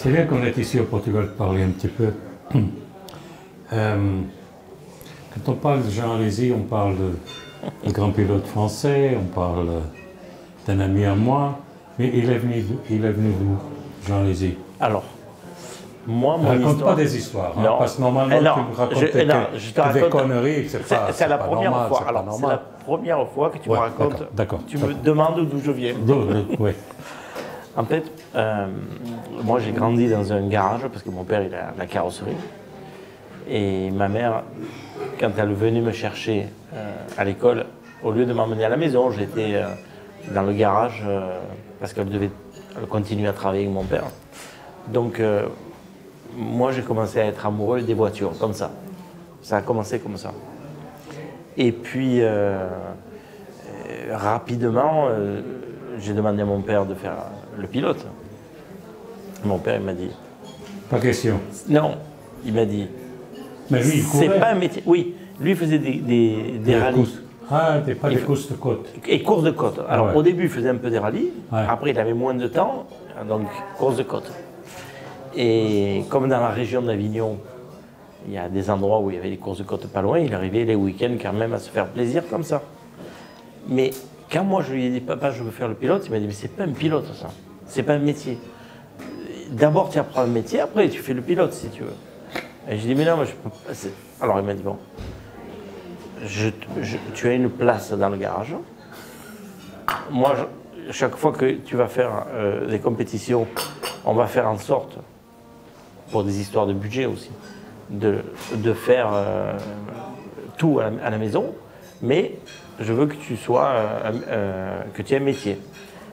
C'est bien qu'on est ici au Portugal de parler un petit peu. Quand on parle de Jean Alési, on parle de grand pilote français, on parle d'un ami à moi, mais il est venu d'où, Jean Alési? Alors, moi, mon raconte histoire... pas des histoires, hein, Non. parce que normalement Non, tu me racontes je te des raconte... conneries, c'est la pas première normal, fois. c'est pas Alors, c'est la normal. première fois que tu me Ouais, racontes. d'accord, Tu me demandes d'où je viens. Oui. En fait, moi j'ai grandi dans un garage parce que mon père il a la carrosserie. Et ma mère, quand elle venait me chercher à l'école, au lieu de m'emmener à la maison, j'étais dans le garage parce qu'elle devait continuer à travailler avec mon père. Donc, moi j'ai commencé à être amoureux des voitures, comme ça. Ça a commencé comme ça. Et puis, rapidement, j'ai demandé à mon père de faire le pilote. Mon père, il m'a dit... Pas question. Non, il m'a dit... Mais lui, il courait. C'est pas un métier... Oui, lui faisait des rallyes. Courses. Ah, pas des courses de côte. Et courses de côte. Alors, ouais. au début, il faisait un peu des rallyes. Ouais. Après, il avait moins de temps, donc courses de côte. Et comme dans la région d'Avignon, il y a des endroits où il y avait des courses de côte pas loin, il arrivait les week-ends quand même à se faire plaisir comme ça. Mais quand moi je lui ai dit, papa, je veux faire le pilote, il m'a dit, mais c'est pas un pilote ça, c'est pas un métier. D'abord tu apprends un métier, après tu fais le pilote si tu veux. Et j'ai dit, mais non, moi, je peux pas. Alors il m'a dit, bon, tu as une place dans le garage. Moi, chaque fois que tu vas faire des compétitions, on va faire en sorte, pour des histoires de budget aussi, de faire tout à la maison, mais je veux que tu sois, que tu aies un métier.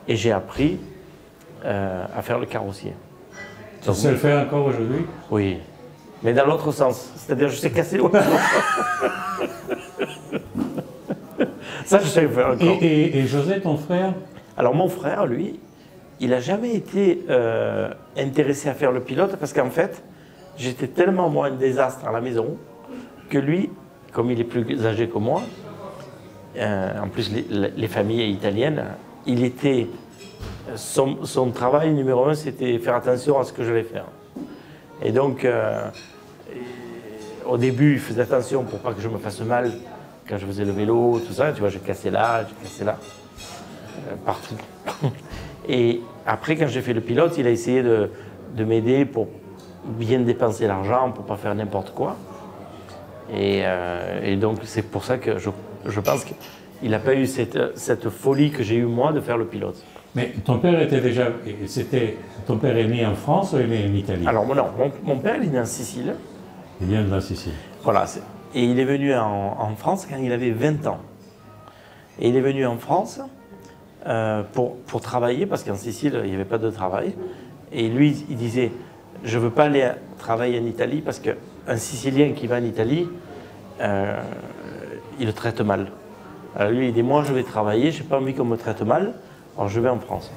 Et j'ai appris à faire le carrossier. Tu sais le faire encore aujourd'hui? Oui, mais dans l'autre sens, c'est-à-dire je sais casser le Ça, je sais le faire encore. Et José, ton frère? Alors mon frère, lui, il n'a jamais été intéressé à faire le pilote parce qu'en fait, j'étais tellement moi un désastre à la maison que lui, comme il est plus âgé que moi, en plus les familles italiennes, il était, son travail numéro un, c'était faire attention à ce que j'allais faire. Et donc, au début, il faisait attention pour pas que je me fasse mal quand je faisais le vélo, tout ça, tu vois, j'ai cassé là, partout. Et après, quand j'ai fait le pilote, il a essayé de m'aider pour bien dépenser l'argent, pour pas faire n'importe quoi. Et donc, c'est pour ça que je pense qu'il n'a pas eu cette folie que j'ai eue moi de faire le pilote. Mais ton père était déjà... Ton père est né en France ou il est né en Italie? Alors non, mon père il est né en Sicile. Il vient de la Sicile. Voilà, et il est venu en France quand il avait 20 ans. Et il est venu en France pour travailler, parce qu'en Sicile, il n'y avait pas de travail. Et lui, il disait, je ne veux pas aller travailler en Italie, parce qu'un Sicilien qui va en Italie, il le traite mal. Alors lui, il dit, moi, je vais travailler, je n'ai pas envie qu'on me traite mal, alors je vais en France.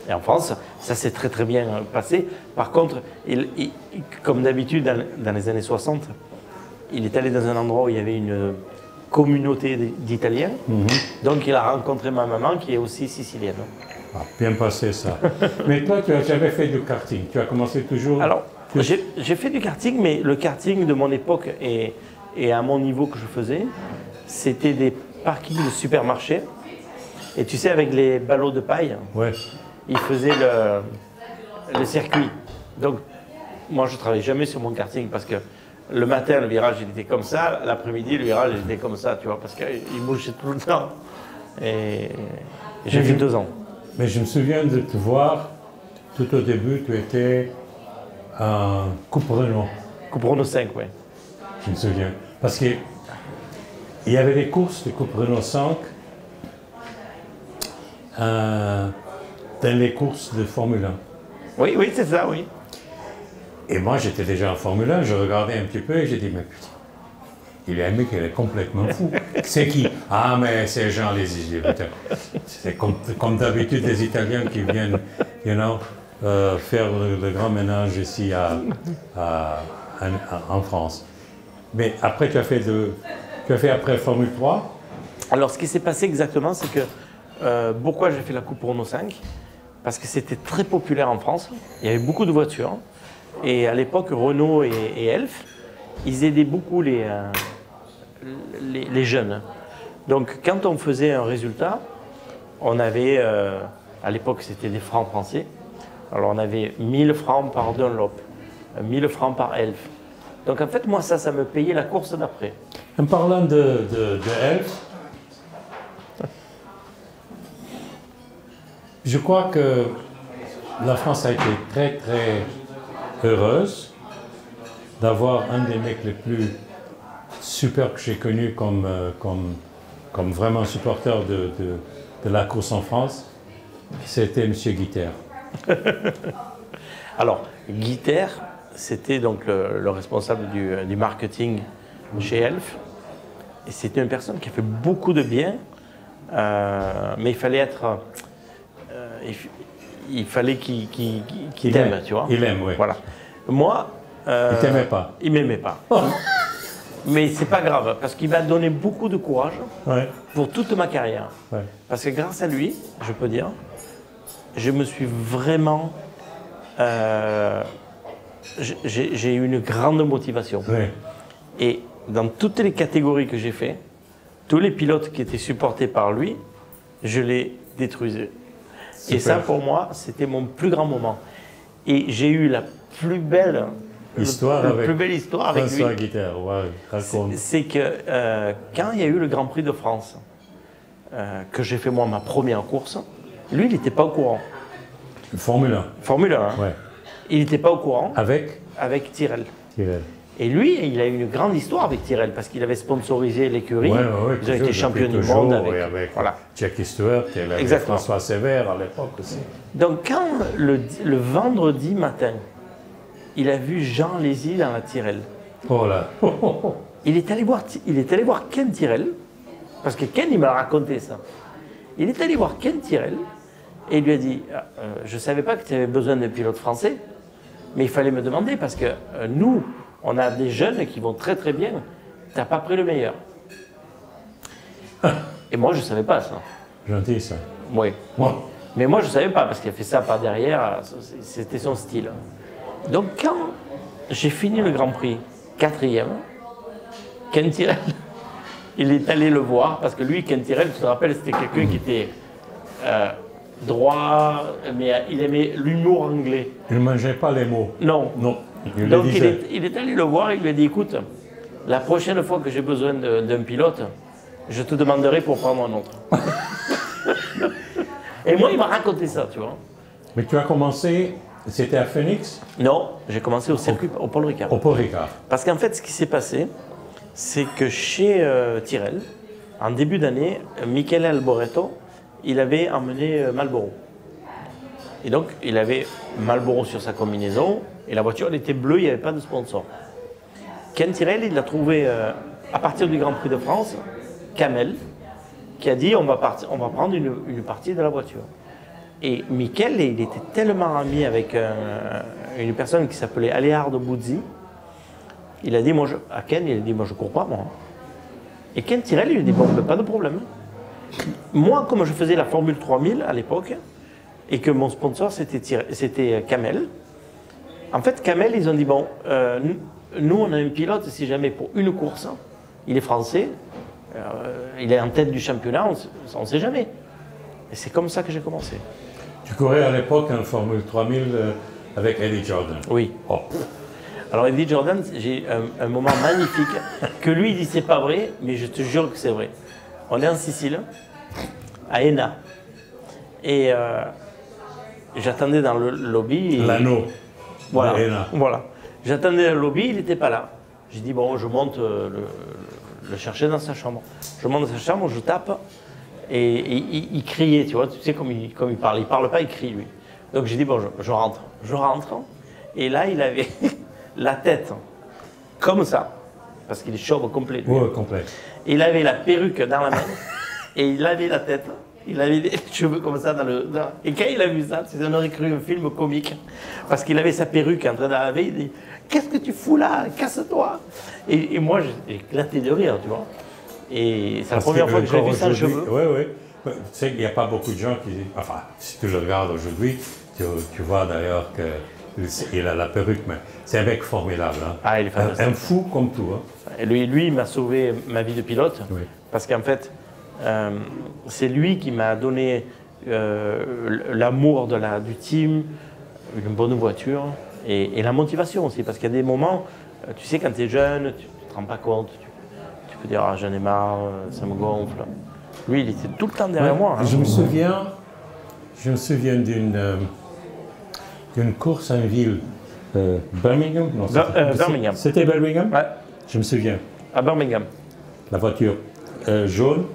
Et en France, ça s'est très très bien passé. Par contre, comme d'habitude, dans les années 60, il est allé dans un endroit où il y avait une communauté d'Italiens. Donc il a rencontré ma maman qui est aussi sicilienne. Ah, bien passé ça. Mais toi, tu n'as jamais fait du karting. Tu as commencé toujours... Alors, j'ai fait du karting, mais le karting de mon époque et à mon niveau que je faisais, c'était des parkings de supermarchés. Et tu sais, avec les ballots de paille, ouais. il faisait le circuit. Donc, moi, je ne travaillais jamais sur mon karting parce que le matin, le virage, il était comme ça. L'après-midi, le virage, il était comme ça, tu vois, parce qu'il bougeait tout le temps. Et j'ai fait 2 ans. Mais je me souviens de te voir, tout au début, tu étais en Coupe Renault. Coupe Renault 5, oui. Je me souviens. Parce qu'il y avait des courses de Coupe Renault 5 dans les courses de Formule 1. Oui, oui, c'est ça, oui. Et moi, j'étais déjà en Formule 1, je regardais un petit peu et j'ai dit, mais putain, il est un mec qui est complètement fou. C'est qui? Ah, mais c'est Jean Alési. C'est comme d'habitude les Italiens qui viennent, faire le grand ménage ici en France. Mais après, tu as fait après Formule 3? Alors, ce qui s'est passé exactement, c'est que pourquoi j'ai fait la Coupe Renault 5? parce que c'était très populaire en France. Il y avait beaucoup de voitures. Et à l'époque, Renault et Elf, ils aidaient beaucoup les jeunes. Donc quand on faisait un résultat, on avait, à l'époque c'était des francs français, alors on avait 1000 francs par Dunlop, 1000 francs par Elf. Donc en fait moi ça me payait la course d'après. En parlant de Elf, je crois que la France a été très très heureuse d'avoir un des mecs les plus super que j'ai connu comme vraiment supporter de la course en France, c'était M. Guiter. Alors, Guiter, c'était donc le responsable du marketing chez Elf. Et c'était une personne qui a fait beaucoup de bien, mais il fallait être... il fallait qu'il t'aime, tu vois. Il aime, oui. Voilà. Moi... il t'aimait pas. Il m'aimait pas. Oh. Mais c'est pas grave, parce qu'il m'a donné beaucoup de courage pour toute ma carrière. Ouais. Parce que grâce à lui, je peux dire, je me suis vraiment... j'ai eu une grande motivation. Ouais. Et dans toutes les catégories que j'ai fait, tous les pilotes qui étaient supportés par lui, je les détruisais. Super. Et ça, pour moi, c'était mon plus grand moment. Et j'ai eu la plus belle... la plus belle histoire avec lui, c'est que quand il y a eu le Grand Prix de France, que j'ai fait moi ma première course, lui il n'était pas au courant. Formule 1. Formule 1. Ouais. Il n'était pas au courant. Avec Tyrrell. Et lui, il a eu une grande histoire avec Tyrrell parce qu'il avait sponsorisé l'écurie. Ils ont été champions du monde avec voilà. Jackie Stewart et François Sévère à l'époque aussi. Donc quand le vendredi matin, il a vu Jean Lézy dans la Tyrrell. Oh là. Il est allé voir Ken Tyrrell, parce que Ken, il m'a raconté ça. Il est allé voir Ken Tyrrell et il lui a dit je ne savais pas que tu avais besoin d'un pilote français, mais il fallait me demander parce que nous, on a des jeunes qui vont très très bien. Tu n'as pas pris le meilleur. Et moi, je ne savais pas ça. Gentil ça. Oui. Mais moi, je ne savais pas parce qu'il a fait ça par derrière. C'était son style. Donc quand j'ai fini le Grand Prix, 4e, Ken Tyrrell, il est allé le voir, parce que lui, Ken Tyrrell, tu te rappelles, c'était quelqu'un qui était droit, mais il aimait l'humour anglais. Il ne mangeait pas les mots. Non. Donc il est allé le voir, il lui a dit, écoute, la prochaine fois que j'ai besoin d'un pilote, je te demanderai pour prendre un autre. Et moi, il m'a raconté ça, tu vois. Mais tu as commencé... C'était à Phoenix? Non, j'ai commencé au circuit, au Paul Ricard. Au Paul Ricard. Parce qu'en fait, ce qui s'est passé, c'est que chez Tyrrell, en début d'année, Michele Alboreto, il avait emmené Marlboro. Et donc, il avait Marlboro sur sa combinaison, et la voiture, elle était bleue, il n'y avait pas de sponsor. Ken Tyrrell, il l'a trouvé, à partir du Grand Prix de France, Camel, qui a dit, on va prendre une partie de la voiture. Et Michele, il était tellement ami avec une personne qui s'appelait Aleardo Buzzi. Il a dit, à Ken, il a dit, moi je ne cours pas, moi. Et Ken Tyrrell, il lui a dit, bon, ben, pas de problème. Moi, comme je faisais la Formule 3000 à l'époque, et que mon sponsor c'était Camel, en fait, Camel, ils ont dit, bon, nous on a un pilote, si jamais pour une course, il est français, il est en tête du championnat, on ne sait jamais. Et c'est comme ça que j'ai commencé. Tu courais à l'époque en Formule 3000 avec Eddie Jordan. Oui. Oh. Alors Eddie Jordan, j'ai un moment magnifique que lui il dit c'est pas vrai, mais je te jure que c'est vrai. On est en Sicile, à Enna, et j'attendais dans le lobby. L'anneau. Voilà. J'attendais dans le lobby, il n'était pas là. J'ai dit bon, je monte le chercher dans sa chambre. Je monte dans sa chambre, je tape. Et il criait, tu vois, tu sais comme il parle. Il parle pas, il crie lui. Donc j'ai dit bon, je rentre. Je rentre. Et là, il avait la tête comme ça, parce qu'il est chauve complet. Oui, complet. Et il avait la perruque dans la main, et il avait la tête. Il avait des cheveux comme ça Et quand il a vu ça, on aurait cru un film comique, parce qu'il avait sa perruque en train de laver. Il dit qu'est-ce que tu fous là? Casse-toi. Et moi, j'ai éclaté de rire, tu vois. Et c'est la première fois que j'ai vu sans cheveux. Oui, oui. Tu sais qu'il n'y a pas beaucoup de gens qui... Enfin, si tu le regardes aujourd'hui, tu vois d'ailleurs qu'il a la perruque, mais c'est un mec formidable. Hein. Ah, il est fantastique. Un fou comme tout. Hein. Et lui, il m'a sauvé ma vie de pilote, Oui. parce qu'en fait, c'est lui qui m'a donné l'amour du team, une bonne voiture, et la motivation aussi, parce qu'il y a des moments, tu sais, quand tu es jeune, tu ne te rends pas compte, tu peux dire, ah, j'en ai marre, ça me gonfle. Lui, il était tout le temps derrière moi. Hein. Je me souviens d'une course en ville, Birmingham. Non, Birmingham. C'était Birmingham. Ouais. Je me souviens. À Birmingham. La voiture jaune.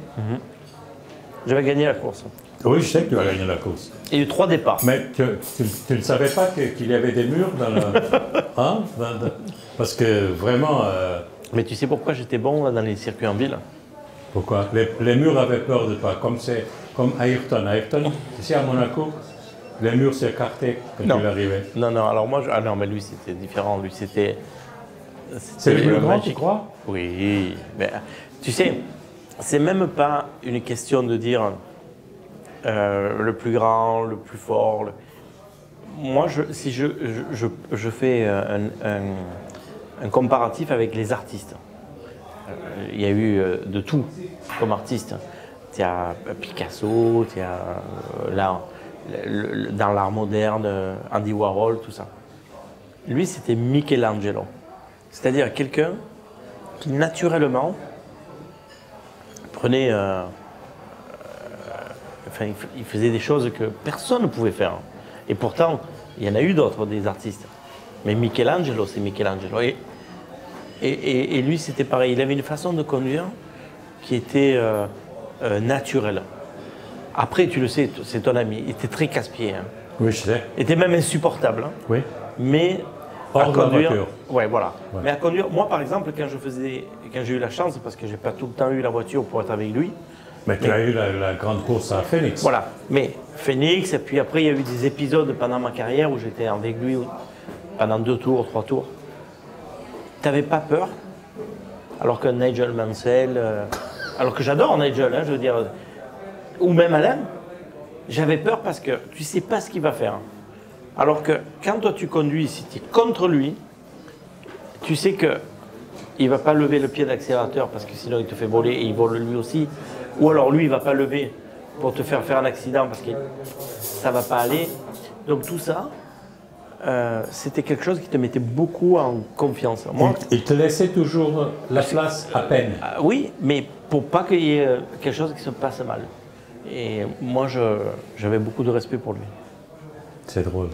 J'avais gagné la course. Oui, je sais que tu as gagné la course. Il y a eu 3 départs. Mais tu ne savais pas qu'il y avait des murs dans le... Hein? Parce que vraiment... Mais tu sais pourquoi j'étais bon là, dans les circuits en ville? Pourquoi? Les murs avaient peur de toi, comme Ayrton. Ayrton, ici à Monaco, les murs s'écartaient quand il arrivait. Non, alors moi, ah non, mais lui c'était différent. Lui c'était c'est le plus grand, tu crois? Oui, mais tu sais, c'est même pas une question de dire le plus grand, le plus fort. Moi, si je fais un comparatif avec les artistes. Il y a eu de tout comme artiste. Il y a Picasso, il y a dans l'art moderne, Andy Warhol, tout ça. Lui, c'était Michelangelo. C'est-à-dire quelqu'un qui naturellement prenait... il faisait des choses que personne ne pouvait faire. Et pourtant, il y en a eu d'autres, des artistes. Mais Michelangelo, c'est Michelangelo. Et lui, c'était pareil. Il avait une façon de conduire qui était naturelle. Après, tu le sais, c'est ton ami. Il était très casse-pied. Hein. Oui, je sais. Il était même insupportable. Hein. Oui. Mais hors de la voiture. Ouais, voilà. Ouais. Mais à conduire, moi, par exemple, quand j'ai eu la chance, parce que j'ai pas tout le temps eu la voiture pour être avec lui. Mais tu as eu la grande course à Phoenix. Voilà. Mais Phoenix, et puis après, il y a eu des épisodes pendant ma carrière où j'étais avec lui pendant 2 tours, 3 tours. Tu n'avais pas peur, alors que Nigel Mansell, alors que j'adore Nigel, hein, je veux dire, ou même Alain, j'avais peur parce que tu ne sais pas ce qu'il va faire. Alors que quand toi tu conduis, si tu es contre lui, tu sais qu'il ne va pas lever le pied d'accélérateur parce que sinon il te fait voler et il vole lui aussi. Ou alors lui, il ne va pas lever pour te faire un accident parce que ça ne va pas aller. Donc tout ça, c'était quelque chose qui te mettait beaucoup en confiance. Moi, il te laissait toujours la place à peine. Oui, mais pour pas qu'il y ait quelque chose qui se passe mal. Et moi, j'avais beaucoup de respect pour lui. C'est drôle.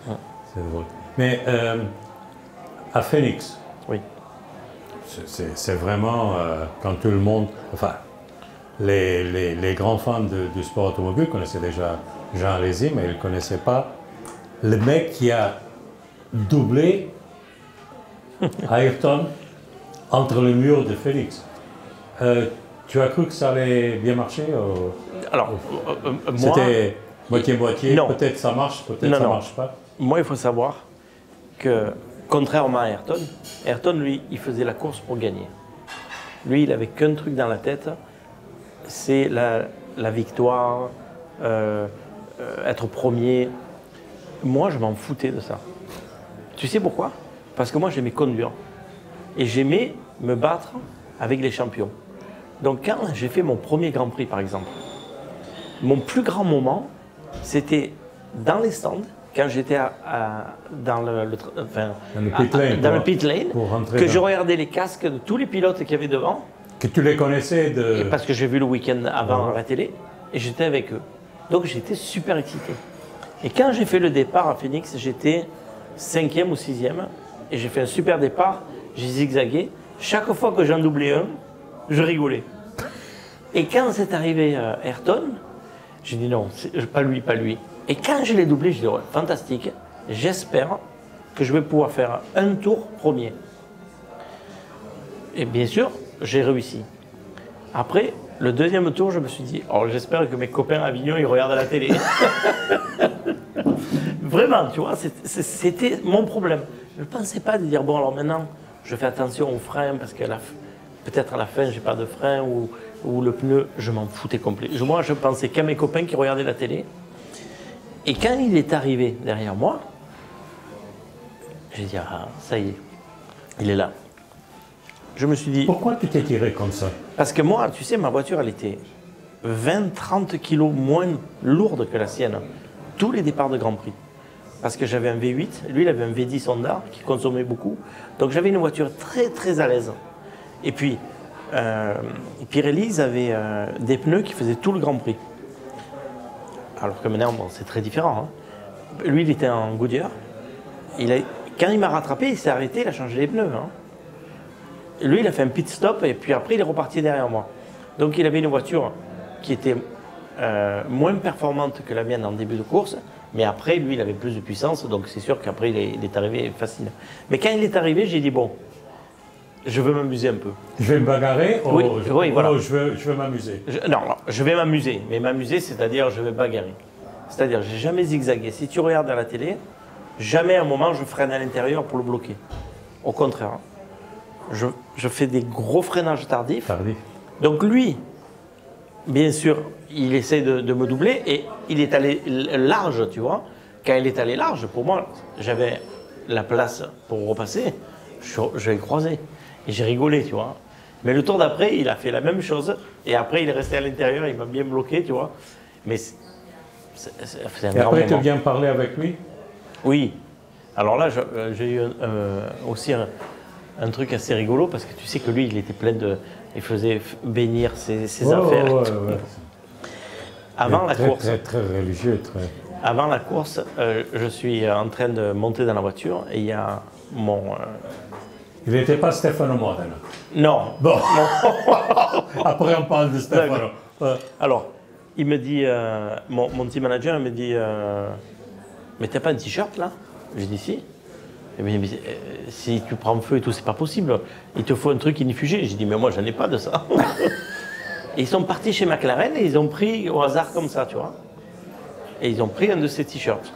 Ouais. C'est drôle. Mais à Phoenix, oui. C'est vraiment quand tout le monde... Enfin, les grands fans du sport automobile connaissaient déjà Jean Alesi, mais ils ne connaissaient pas le mec qui a doublé Ayrton entre le mur de Phoenix. Tu as cru que ça allait bien marcher Alors, c'était moitié-moitié, peut-être ça marche, peut-être ça ne marche pas. Moi, il faut savoir que, contrairement à Ayrton, lui, il faisait la course pour gagner. Lui, il n'avait qu'un truc dans la tête, c'est la victoire, être premier. Moi, je m'en foutais de ça. Tu sais pourquoi? Parce que moi, j'aimais conduire. Et j'aimais me battre avec les champions. Donc, quand j'ai fait mon premier Grand Prix, par exemple, mon plus grand moment, c'était dans les stands, quand j'étais dans le pit lane, que je regardais les casques de tous les pilotes qu'il y avait devant. Que tu les connaissais et parce que j'ai vu le week-end avant à la télé, et j'étais avec eux. Donc, j'étais super excité. Et quand j'ai fait le départ à Phoenix, j'étais 5e ou 6e, et j'ai fait un super départ, j'ai zigzagué. Chaque fois que j'en doublais un, je rigolais. Et quand c'est arrivé Ayrton, j'ai dit non, pas lui, pas lui. Et quand je l'ai doublé, j'ai dit ouais, fantastique, j'espère que je vais pouvoir faire un tour premier. Et bien sûr, j'ai réussi. Après, le deuxième tour, je me suis dit, oh, j'espère que mes copains à Avignon, ils regardent à la télé. Vraiment, tu vois, c'était mon problème. Je ne pensais pas de dire, bon, alors maintenant, je fais attention aux freins parce que peut-être à la fin, j'ai pas de frein ou le pneu, je m'en foutais complet. Moi, je pensais qu'à mes copains qui regardaient la télé. Et quand il est arrivé derrière moi, j'ai dit, ah, ça y est, il est là. Je me suis dit... Pourquoi tu t'es tiré comme ça? Parce que moi, tu sais, ma voiture, elle était 20-30 kilos moins lourde que la sienne. Tous les départs de Grand Prix. Parce que j'avais un V8, lui il avait un V10 Honda qui consommait beaucoup. Donc j'avais une voiture très très à l'aise. Et puis, Pirelli, ils avaient des pneus qui faisaient tout le Grand Prix. Alors que maintenant, bon, c'est très différent. Hein. Lui, il était en Goodyear. Quand il m'a rattrapé, il s'est arrêté, il a changé les pneus. Hein. Et lui, il a fait un pit stop et puis après, il est reparti derrière moi. Donc il avait une voiture qui était moins performante que la mienne en début de course. Mais après, lui, il avait plus de puissance, donc c'est sûr qu'après, il est arrivé facile. Mais quand il est arrivé, j'ai dit, bon, je veux m'amuser un peu. Je vais me bagarrer ou oui, voilà. je veux m'amuser? Non, je vais m'amuser. Mais m'amuser, c'est-à-dire, je vais bagarrer. C'est-à-dire, j'ai jamais zigzagué. Si tu regardes à la télé, jamais à un moment, je freine à l'intérieur pour le bloquer. Au contraire. Je fais des gros freinages tardifs. Donc lui, bien sûr, il essaie de me doubler et il est allé large, tu vois. Quand il est allé large, pour moi, j'avais la place pour repasser. Je l'ai croisé et j'ai rigolé, tu vois. Mais le tour d'après, il a fait la même chose et après, il est resté à l'intérieur, il m'a bien bloqué, tu vois. Mais c'est un et après, tu viens parler avec lui? Oui. Alors là, j'ai eu aussi un truc assez rigolo parce que tu sais que lui, il était plein de... Il faisait bénir ses affaires. Ouais. Avant la course, très religieux. Avant la course, je suis en train de monter dans la voiture et il y a mon... Il n'était pas Stefano Modena? Non. Bon. Après, on parle de Stefano. Alors, il me dit, mon team manager, il me dit, mais t'as pas un t-shirt là? J'ai dit si. Mais si tu prends feu et tout, c'est pas possible. Il te faut un truc inifugé. J'ai dit, mais moi, j'en ai pas de ça. Et ils sont partis chez McLaren et ils ont pris au hasard comme ça, tu vois. Et ils ont pris un de ces t-shirts.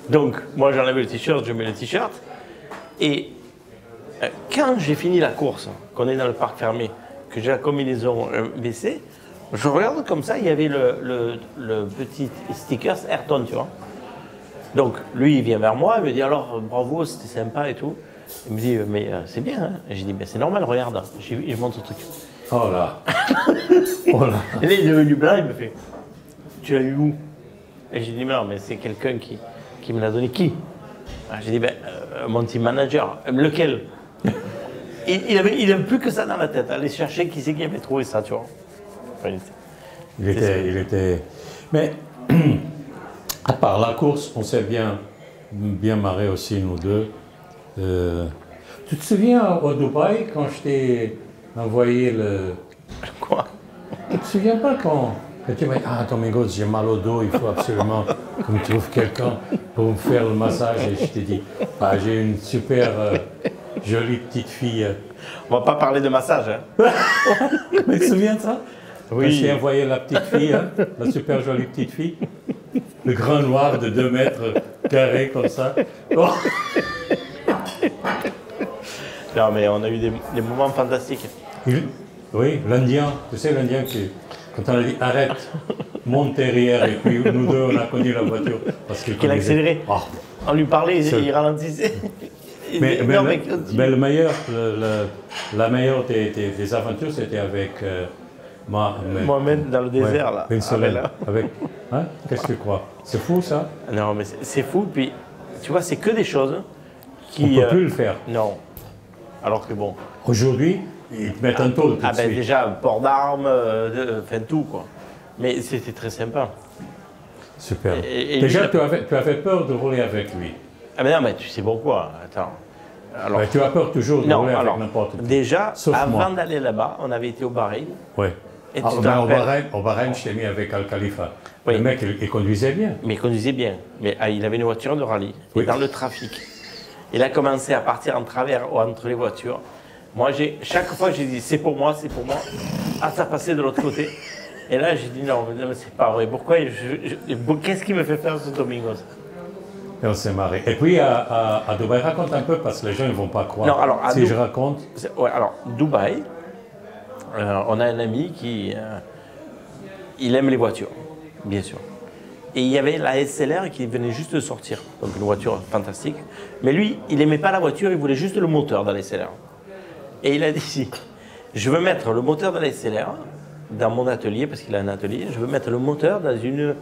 Donc, moi, j'enlève le t-shirt, je mets le t-shirt. Et quand j'ai fini la course, qu'on est dans le parc fermé, que j'ai la combinaison baissée, je regarde comme ça, il y avait le petit sticker Ayrton, tu vois. Donc, lui, il vient vers moi, il me dit, alors, bravo, c'était sympa et tout. Il me dit, mais c'est bien, hein. Et j'ai dit, ben, c'est normal, regarde. Je montre le truc. Oh là. Oh là. Et là, il est devenu blanc, il me fait, tu l'as eu où? Et j'ai dit, mais non, mais c'est quelqu'un qui me l'a donné. Qui? J'ai dit, ben, mon team manager. Lequel? Il avait plus que ça dans la tête. Aller chercher qui c'est qui avait trouvé ça, tu vois. Enfin, il était... Mais... À part la course, on s'est bien marré aussi, nous deux. Tu te souviens au Dubaï, quand je t'ai envoyé le... Quoi? Tu te souviens pas quand tu m'as dit, ah, Domingos, j'ai mal au dos, il faut absolument que tu trouves quelqu'un pour me faire le massage. Et je t'ai dit, ah, j'ai une super jolie petite fille. On va pas parler de massage, hein? Mais tu te souviens de ça? Oui. Quand je t'ai envoyé la petite fille, hein, la super jolie petite fille. Le grand noir de 2 mètres carrés comme ça. Oh. Non, mais on a eu des moments fantastiques. Oui, l'Indien, tu sais l'Indien qui, quand on a dit arrête, monte derrière, et puis nous deux on a connu la voiture. Qu'il a accéléré. Oh. On lui parlait, il ralentissait. Mais le meilleur, la meilleure des aventures, c'était avec Mohamed dans le désert, là. Avec, hein? Qu'est-ce que tu crois? C'est fou, ça? Non, mais c'est fou. Puis, tu vois, c'est que des choses qui... On ne peut plus le faire. Non. Alors que bon... Aujourd'hui, ils te mettent un tôle tout de suite. Déjà, port d'armes, enfin tout, quoi. Mais c'était très sympa. Super. Déjà, tu avais peur de rouler avec lui. Ah mais non, mais tu sais pourquoi. Attends. Alors, tu as peur toujours de rouler avec n'importe qui. Déjà, avant d'aller là-bas, on avait été au Bahreïn. Oui. Au Bahreïn, je t'ai mis avec Al Khalifa. Oui. Le mec, il conduisait bien. Mais il conduisait bien. Mais il avait une voiture de rallye. Oui. Et dans le trafic. Il a commencé à partir en travers entre les voitures. Moi, chaque fois, j'ai dit, c'est pour moi, c'est pour moi. Ah, ça passait de l'autre côté. Et là, j'ai dit, non, mais c'est pas vrai. Pourquoi qu'est-ce qui me fait faire ce Domingos? Et on s'est marré. Et puis à Dubaï, raconte un peu parce que les gens ne vont pas croire. Non, alors, si je raconte. Ouais, alors, Dubaï, on a un ami qui il aime les voitures, bien sûr. Et il y avait la SLR qui venait juste de sortir, donc une voiture fantastique. Mais lui, il n'aimait pas la voiture, il voulait juste le moteur dans la SLR. Et il a dit, je veux mettre le moteur de la SLR dans mon atelier, parce qu'il a un atelier, je veux mettre le moteur dans une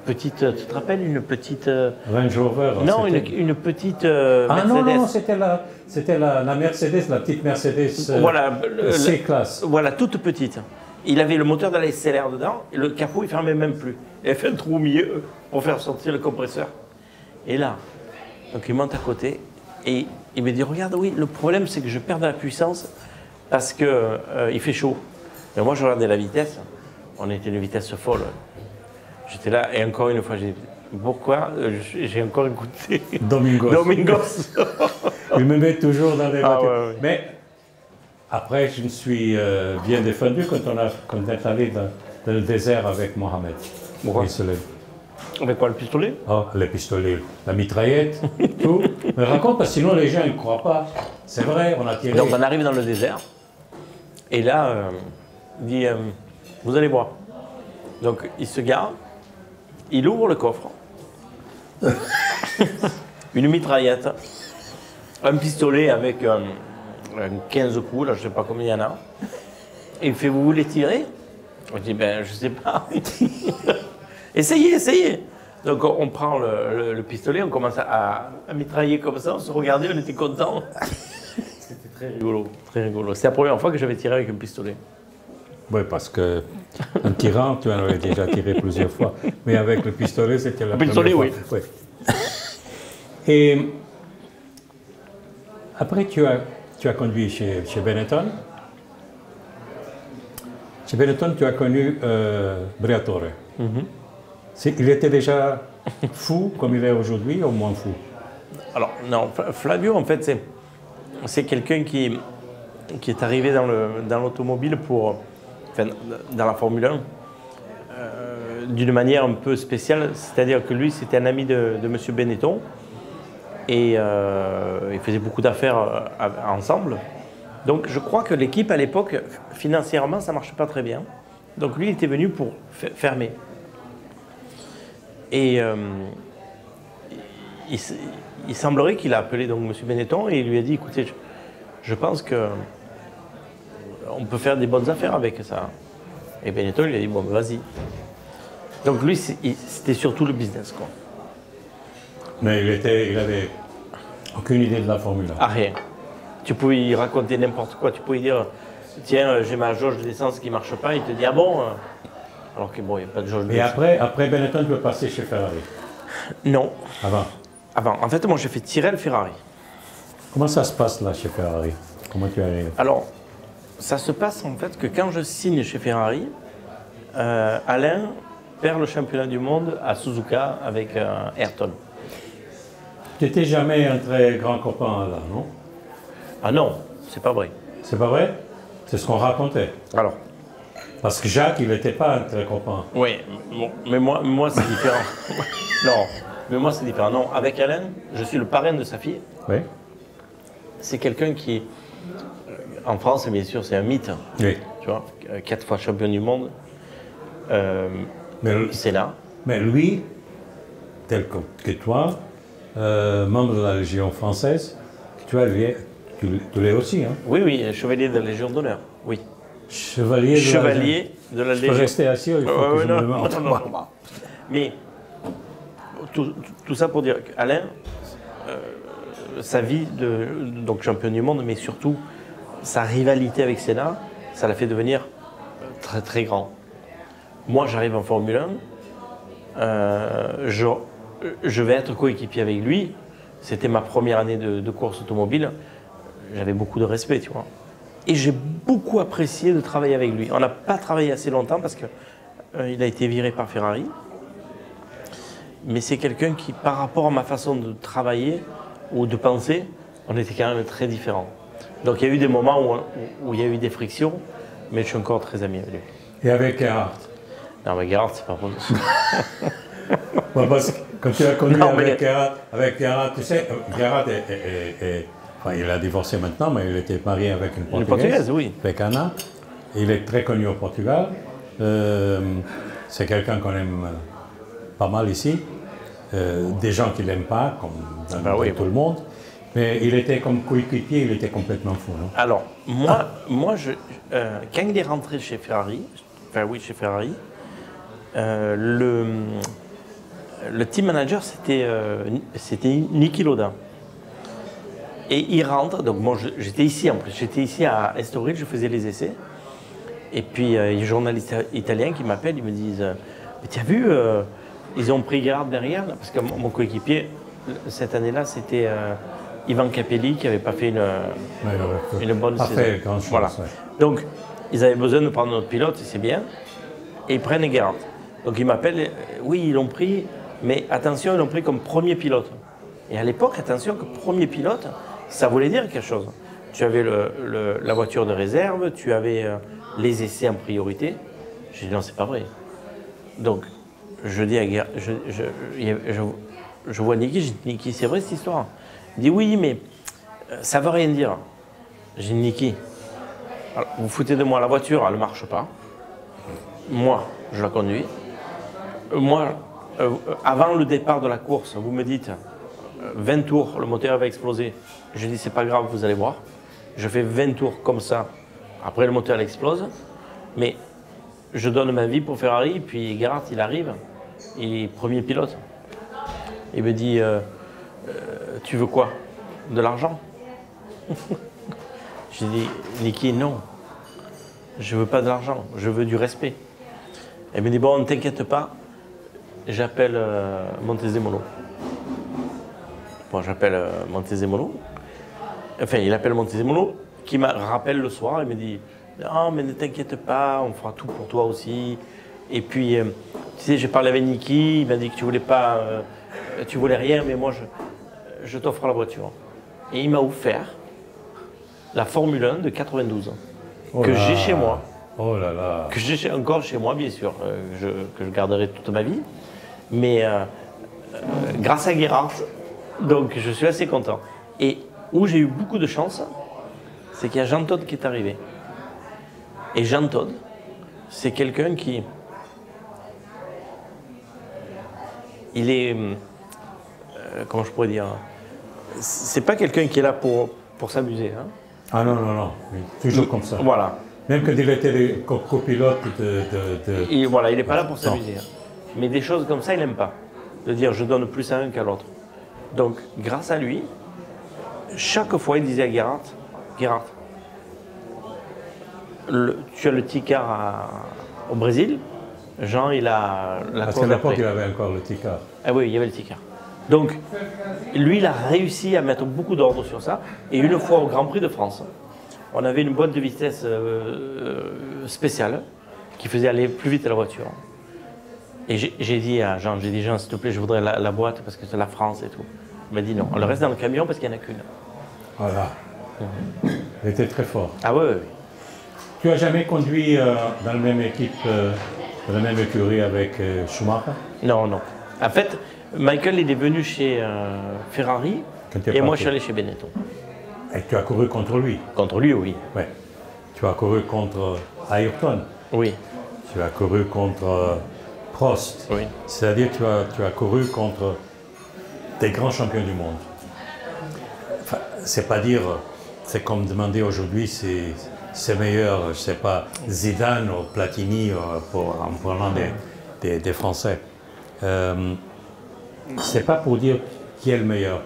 petite, tu te rappelles, une petite... Range Rover. Non, une petite Ah Mercedes. non, c'était la Mercedes, la petite Mercedes Voilà, C-Class. Voilà, toute petite. Il avait le moteur de la SLR dedans, et le capot, il fermait même plus. Il a fait un trou au milieu pour faire sortir le compresseur. Et là, donc il monte à côté, et il me dit, regarde, oui, le problème, c'est que je perds de la puissance parce que il fait chaud. Et moi, je regardais la vitesse. On était une vitesse folle. J'étais là, et encore une fois, j'ai dit, pourquoi j'ai encore écouté Domingos. Il me met toujours dans les voitures. Ouais. Mais après, je me suis bien défendu quand on est allé dans le désert avec Mohamed. Pourquoi? Avec quoi, le pistolet? Oh, les pistolets, la mitraillette, tout. Mais raconte, parce que sinon les gens ne croient pas. C'est vrai, on a tiré. Donc on arrive dans le désert, et là, il dit, vous allez voir. Donc il se gare, il ouvre le coffre, une mitraillette, un pistolet avec un 15 coups, là je ne sais pas combien il y en a. Et il fait, vous voulez tirer? Je dis, ben je sais pas. Essayez. Donc on prend le pistolet, on commence à mitrailler comme ça, on se regardait, on était contents. C'était très rigolo. C'est la première fois que j'avais tiré avec un pistolet. Oui, parce que en tirant, tu en avais déjà tiré plusieurs fois. Mais avec le pistolet, c'était la première fois. Oui. Et après, tu as conduit chez Benetton. Chez Benetton, tu as connu Briatore. Il était déjà fou comme il est aujourd'hui, ou moins fou? Alors, non, Flavio, en fait, c'est quelqu'un qui est arrivé dans l'automobile dans la Formule 1 d'une manière un peu spéciale. C'est-à-dire que lui, c'était un ami de M. Benetton et ils faisaient beaucoup d'affaires ensemble. Donc, je crois que l'équipe, à l'époque, financièrement, ça ne marchait pas très bien. Donc, lui, il était venu pour fermer. Et il semblerait qu'il a appelé donc M. Benetton et il lui a dit, écoutez, je pense qu'on peut faire des bonnes affaires avec ça. Et Benetton lui a dit, bon, ben, vas-y. Donc lui, c'était surtout le business, quoi. Mais il avait aucune idée de la Formule 1. Ah, rien. Tu pouvais y raconter n'importe quoi. Tu pouvais dire, tiens, j'ai ma jauge d'essence qui ne marche pas. Il te dit, ah bon? Alors que bon, il n'y a pas de jauge d'essence. Et après Benetton, tu peux passer chez Ferrari? Non. Avant. En fait, moi, j'ai fait Tyrrell Ferrari. Comment ça se passe là chez Ferrari? Comment tu arrives? Alors, ça se passe en fait que quand je signe chez Ferrari, Alain perd le championnat du monde à Suzuka avec Ayrton. Tu n'étais jamais un très grand copain là, non? Ah non, c'est pas vrai. C'est pas vrai? C'est ce qu'on racontait. Alors. Parce que Jacques, il n'était pas un très copain. Oui, bon, mais moi c'est différent. Non, mais moi c'est différent. Non, avec Alain, je suis le parrain de sa fille. Oui. C'est quelqu'un qui, en France, bien sûr, c'est un mythe. Oui. Tu vois, 4 fois champion du monde. C'est là. Mais lui, tel que toi, membre de la Légion française, tu l'es aussi, hein? Oui, chevalier de la Légion d'honneur, oui. Chevalier de la Légion. Je peux rester assis, il faut que je me montre. Non. Mais tout ça pour dire qu'Alain, sa vie de donc champion du monde, mais surtout sa rivalité avec Senna, ça l'a fait devenir très très grand. Moi, j'arrive en Formule 1, je vais être coéquipier avec lui. C'était ma première année de course automobile. J'avais beaucoup de respect, tu vois. Et j'ai beaucoup apprécié de travailler avec lui. On n'a pas travaillé assez longtemps parce qu'il a été viré par Ferrari. Mais c'est quelqu'un qui, par rapport à ma façon de travailler ou de penser, on était quand même très différents. Donc il y a eu des moments où il y a eu des frictions, mais je suis encore très ami avec lui. Et avec Gerhard? Non, mais Gerhard, c'est pas possible. Quand tu as connu Non, avec Gerhard, tu sais, Gerhard enfin, il a divorcé maintenant, mais il était marié avec une Portugaise, oui. avec Anna. Il est très connu au Portugal. C'est quelqu'un qu'on aime pas mal ici. Des gens qui l'aiment pas, comme dans tout le monde. Mais il était comme coéquipier, il était complètement fou. Non? Alors, moi quand il est rentré chez Ferrari, le team manager, c'était Niki Lauda. Et il rentre, donc moi j'étais ici en plus, j'étais ici à Estoril, je faisais les essais. Et puis il y a un journaliste italien qui m'appelle, ils me disent mais tu as vu, ils ont pris Gerhard derrière, parce que mon coéquipier, cette année-là, c'était Ivan Capelli qui n'avait pas fait une bonne saison. Fait grand chose, voilà. Ouais. Donc ils avaient besoin de prendre notre pilote, et c'est bien, et ils prennent Gerhard. Donc ils m'appellent, oui ils l'ont pris, mais attention, ils l'ont pris comme premier pilote. Et à l'époque, attention que premier pilote, ça voulait dire quelque chose. Tu avais la voiture de réserve, tu avais les essais en priorité. J'ai dit non, c'est pas vrai. Donc, je dis à Gerhard, je vois Niki, je dis Niki, c'est vrai cette histoire? Il dit oui, mais ça veut rien dire. J'ai dit Niki, vous foutez de moi, la voiture, elle ne marche pas. Moi, je la conduis. Moi, avant le départ de la course, vous me dites 20 tours, le moteur va exploser. Je dis, c'est pas grave, vous allez voir. Je fais 20 tours comme ça. Après, le moteur explose. Mais je donne ma vie pour Ferrari. Puis Gerhard, il arrive. Il est premier pilote. Il me dit, tu veux quoi? De l'argent? J'ai dit, Niki, non. Je veux pas de l'argent. Je veux du respect. Il me dit, bon, ne t'inquiète pas. J'appelle Montezemolo. Bon, j'appelle Montezemolo. Enfin, il appelle Montezemolo, qui me rappelle le soir. Il me dit non, mais ne t'inquiète pas, on fera tout pour toi aussi. Et puis, tu sais, j'ai parlé avec Niki. Il m'a dit que tu voulais pas, tu voulais rien, mais moi, je t'offre la voiture. Et il m'a offert la Formule 1 de 92 que j'ai chez moi. Oh là là. Que j'ai encore chez moi, bien sûr, que je garderai toute ma vie. Mais grâce à Gerhard, donc je suis assez content. Et où j'ai eu beaucoup de chance, c'est qu'il y a Jean Todt qui est arrivé. Et Jean Todt, c'est quelqu'un qui... Il est... comment je pourrais dire? C'est pas quelqu'un qui est là pour s'amuser. Hein. Ah non, non, non. Toujours comme ça. Voilà. Même quand il était copilote Et voilà, il n'est pas là pour s'amuser. Hein. Mais des choses comme ça, il n'aime pas. De dire je donne plus à un qu'à l'autre. Donc, grâce à lui, chaque fois, il disait à Gerhard, tu as le T-car au Brésil, Jean, il a la Parce course qu'à l'époque, d'après. il avait encore le T-car. Ah oui, il y avait le T-car. Donc, lui, il a réussi à mettre beaucoup d'ordre sur ça. Et une fois au Grand Prix de France, on avait une boîte de vitesse spéciale qui faisait aller plus vite à la voiture. Et j'ai dit à Jean, s'il te plaît, je voudrais la boîte parce que c'est la France et tout. Il m'a dit non, elle reste dans le camion parce qu'il n'y en a qu'une. Voilà. Il était très fort. Ah oui. Tu n'as jamais conduit dans la même équipe, dans la même écurie avec Schumacher? Non, non. En fait, Michael, il est venu chez Ferrari et moi, je suis allé chez Benetton. Et tu as couru contre lui? Contre lui, oui. Oui. Tu as couru contre Ayrton? Oui. Tu as couru contre Prost? Oui. C'est-à-dire que tu as couru contre des grands champions du monde. Enfin, c'est pas dire, c'est comme demander aujourd'hui c'est meilleur, je sais pas, Zidane ou Platini en parlant des Français. C'est pas pour dire qui est le meilleur,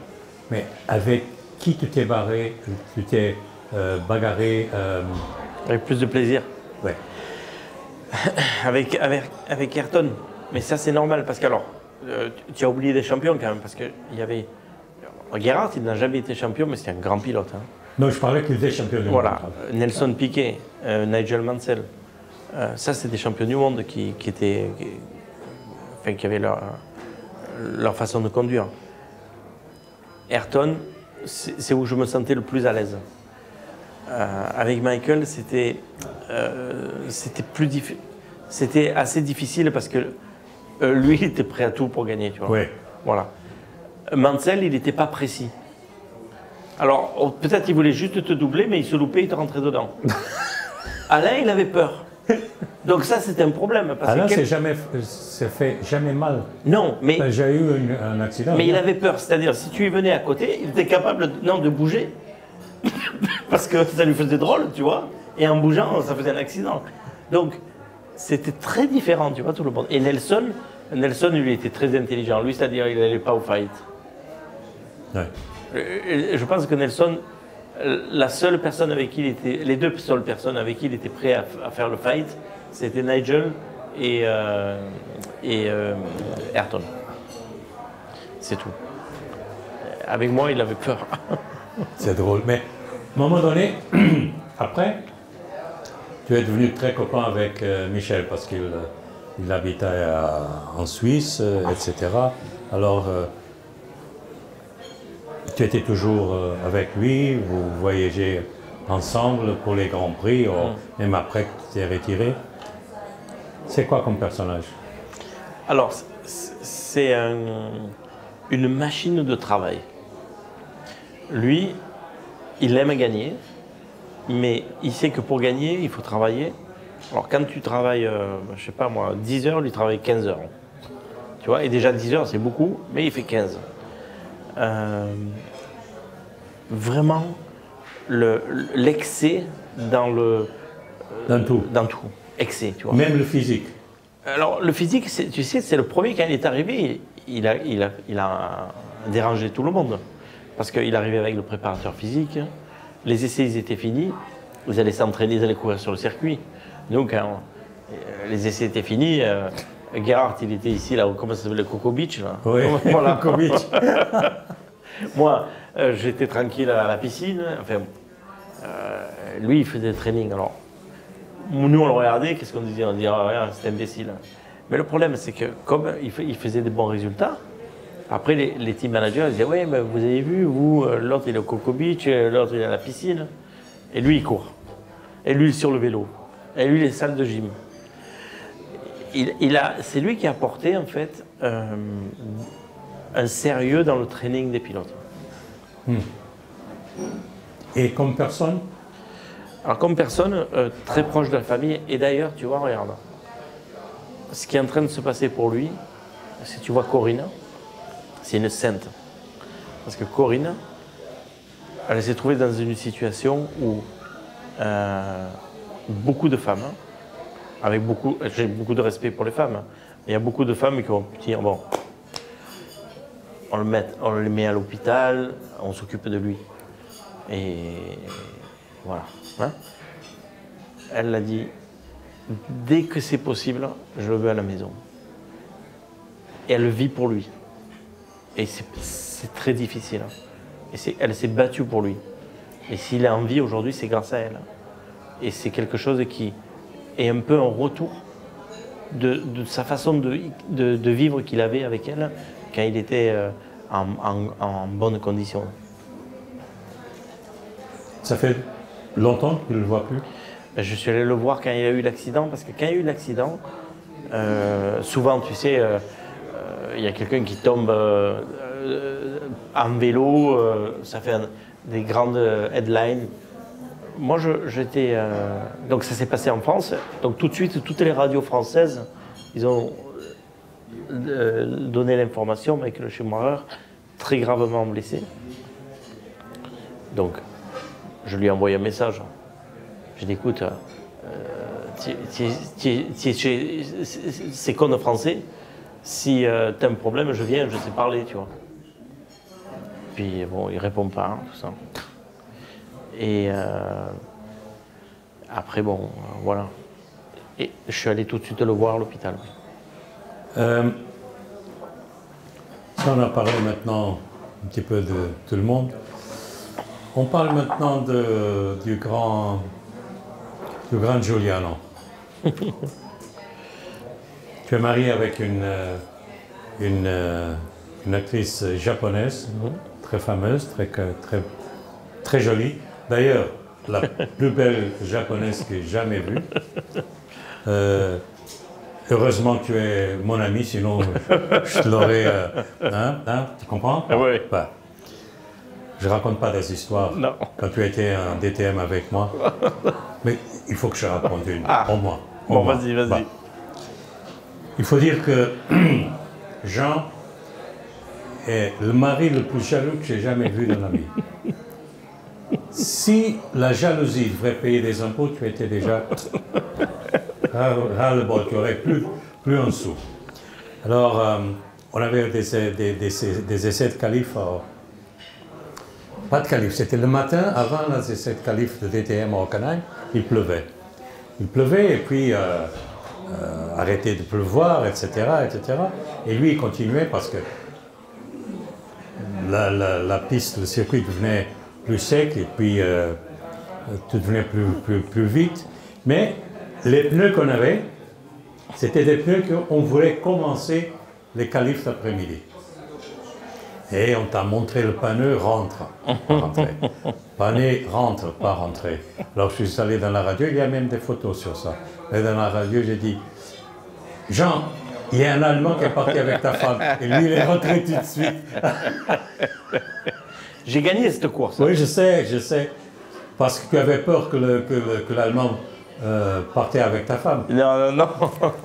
mais avec qui tu t'es bagarré Avec plus de plaisir. Ouais. Avec Ayrton. Mais ça, c'est normal parce que alors, tu as oublié des champions quand même, parce qu'il y avait. Gerhard, il n'a jamais été champion, mais c'était un grand pilote. Hein. Non, je parlais qu'il était champion du monde. Voilà. Nelson Piquet, Nigel Mansell. Ça, c'est des champions du monde qui avaient leur façon de conduire. Ayrton, c'est où je me sentais le plus à l'aise. Avec Michael, c'était assez difficile parce que lui, il était prêt à tout pour gagner. Tu vois. Oui. Voilà. Mansell, il n'était pas précis. Alors, peut-être il voulait juste te doubler, mais il se loupait, il te rentrait dedans. Alain, il avait peur. Donc ça, c'était un problème. Parce Alain, que c'est fait jamais mal. Non, mais... J'ai eu un accident. Mais il avait peur. C'est-à-dire, si tu y venais à côté, il était capable, de bouger. Parce que ça lui faisait drôle, tu vois. Et en bougeant, ça faisait un accident. Donc, c'était très différent, tu vois, tout le monde. Et Nelson, lui, était très intelligent. Lui, c'est-à-dire, il n'allait pas au fight. Ouais. Je pense que Nelson, la seule personne avec qui il était, les deux seules personnes avec qui il était prêt à faire le fight, c'était Nigel et Ayrton. C'est tout. Avec moi, il avait peur. C'est drôle. Mais à un moment donné, après, tu es devenu très copain avec Michel parce qu'il habitait en Suisse, etc. Alors, tu étais toujours avec lui, vous voyagez ensemble pour les Grands Prix, même après que tu t'es retiré. C'est quoi comme personnage? Alors, c'est une machine de travail. Lui, il aime gagner, mais il sait que pour gagner, il faut travailler. Alors, quand tu travailles, je sais pas moi, 10 heures, lui travaille 15 heures. Tu vois, et déjà 10 heures, c'est beaucoup, mais il fait 15. Vraiment, l'excès dans tout. Dans tout. Excès, tu vois. Même le physique. Alors, le physique, tu sais, c'est le premier, quand il est arrivé, il a dérangé tout le monde. Parce qu'il arrivait avec le préparateur physique, les essais, ils étaient finis, ils allaient s'entraîner, ils allaient courir sur le circuit. Donc, quand les essais étaient finis, Gerhard, il était ici, là, comment ça s'appelle, le Coco Beach, là. Oui, voilà. Coco Beach. Moi, j'étais tranquille à la piscine. Enfin, lui, il faisait des trainings. Alors, nous, on le regardait, qu'est-ce qu'on disait? On disait, oh, regarde, c'est imbécile. Mais le problème, c'est que comme il faisait des bons résultats, après, les team managers ils disaient, oui, mais vous avez vu, vous, l'autre, il est au Coco Beach, l'autre, il est à la piscine. Et lui, il court. Et lui, il est sur le vélo. Et lui, les salles de gym. C'est lui qui a apporté, en fait, un sérieux dans le training des pilotes. Et comme personne? Alors comme personne, très proche de la famille, et d'ailleurs, tu vois, regarde, ce qui est en train de se passer pour lui, si tu vois Corinne, c'est une sainte. Parce que Corinne, elle s'est trouvée dans une situation où beaucoup de femmes, j'ai beaucoup de respect pour les femmes, il y a beaucoup de femmes qui vont dire, bon, on le met à l'hôpital, on s'occupe de lui. Et voilà. Hein? Elle l'a dit, dès que c'est possible, je le veux à la maison. Et elle vit pour lui. Et c'est très difficile. Et elle s'est battue pour lui. Et s'il est en vie aujourd'hui, c'est grâce à elle. Et c'est quelque chose qui est un peu un retour de sa façon de vivre qu'il avait avec elle quand il était en bonne condition. Ça fait longtemps qu'il ne le voit plus? Je suis allé le voir quand il a eu l'accident, parce que quand il y a eu l'accident, souvent, tu sais, il y a quelqu'un qui tombe en vélo, ça fait des grandes headlines. Moi, j'étais... donc ça s'est passé en France, donc tout de suite, toutes les radios françaises, ils ont donné l'information, Michael Schumacher, très gravement blessé. Donc, je lui ai envoyé un message. Je lui ai dit, écoute, c'est con de français, si tu as un problème, je viens, je sais parler, tu vois. Puis bon, il répond pas, hein, tout ça. Et après, bon, voilà. Et je suis allé tout de suite le voir à l'hôpital. Si on a parlé maintenant un petit peu de tout le monde, on parle maintenant du grand Giuliano. Tu es marié avec une actrice japonaise, très fameuse, très jolie. D'ailleurs, la plus belle japonaise que j'ai jamais vue. Heureusement que tu es mon ami, sinon je te l'aurais... tu comprends? Ah oui. Bah, je raconte pas des histoires. Non. Quand tu étais en DTM avec moi. Mais il faut que je raconte une, au moins. Bon, vas-y, vas-y. Bah. Il faut dire que Jean est le mari le plus jaloux que j'ai jamais vu dans la vie. Si la jalousie devrait payer des impôts, tu étais déjà ras le bol, tu n'aurais plus un sou. Alors, on avait des essais de qualif. Pas de qualif, c'était le matin avant les essais de qualif de DTM au Canaille, il pleuvait. Il pleuvait et puis arrêtait de pleuvoir, etc., etc. Et lui, il continuait parce que la piste, le circuit devenait plus sec et puis tout devenait plus vite. Mais les pneus qu'on avait, c'était des pneus qu'on voulait commencer les qualifs l'après-midi. Et on t'a montré le panneau, rentre, pas rentrer. Panneau, rentre, pas rentrer. Alors je suis allé dans la radio, il y a même des photos sur ça. Et dans la radio, j'ai dit, Jean, il y a un Allemand qui est parti avec ta femme. Et lui, il est rentré tout de suite. J'ai gagné cette course. Oui, je sais. Parce que tu avais peur que l'Allemand partait avec ta femme. Non.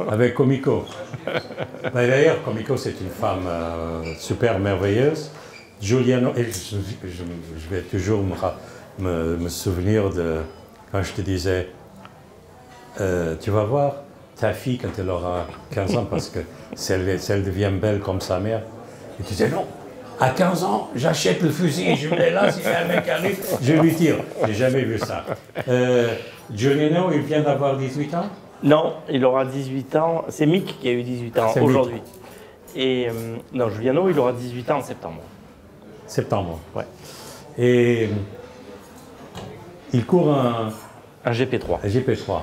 Avec Comico. D'ailleurs, Comico, c'est une femme super merveilleuse. Giuliano, et je vais toujours me souvenir de quand je te disais, tu vas voir ta fille quand elle aura 15 ans, parce que si elle devient belle comme sa mère, et tu disais non. À 15 ans, j'achète le fusil et je mets là, s'il y a un mec qui arrive, je lui tire. J'ai jamais vu ça. Giuliano, il vient d'avoir 18 ans? Non, il aura 18 ans. C'est Mick qui a eu 18 ans aujourd'hui. Et non, Giuliano, il aura 18 ans en septembre. Septembre? Ouais. Et il court un GP3. Un GP3.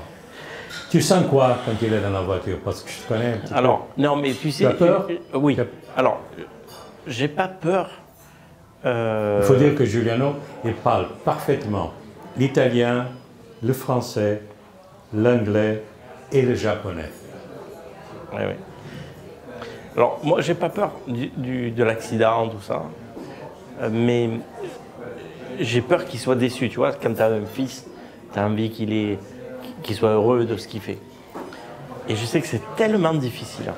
Tu sens quoi quand il est dans la voiture? Parce que je te connais un petit peu. Alors, non, mais tu sais... Tu as peur? Oui. Alors... J'ai pas peur. Il faut dire que Giuliano, il parle parfaitement l'italien, le français, l'anglais et le japonais. Oui. Alors, moi, j'ai pas peur de l'accident, tout ça. Mais j'ai peur qu'il soit déçu. Tu vois, quand tu as un fils, tu as envie qu'il soit heureux de ce qu'il fait. Et je sais que c'est tellement difficile.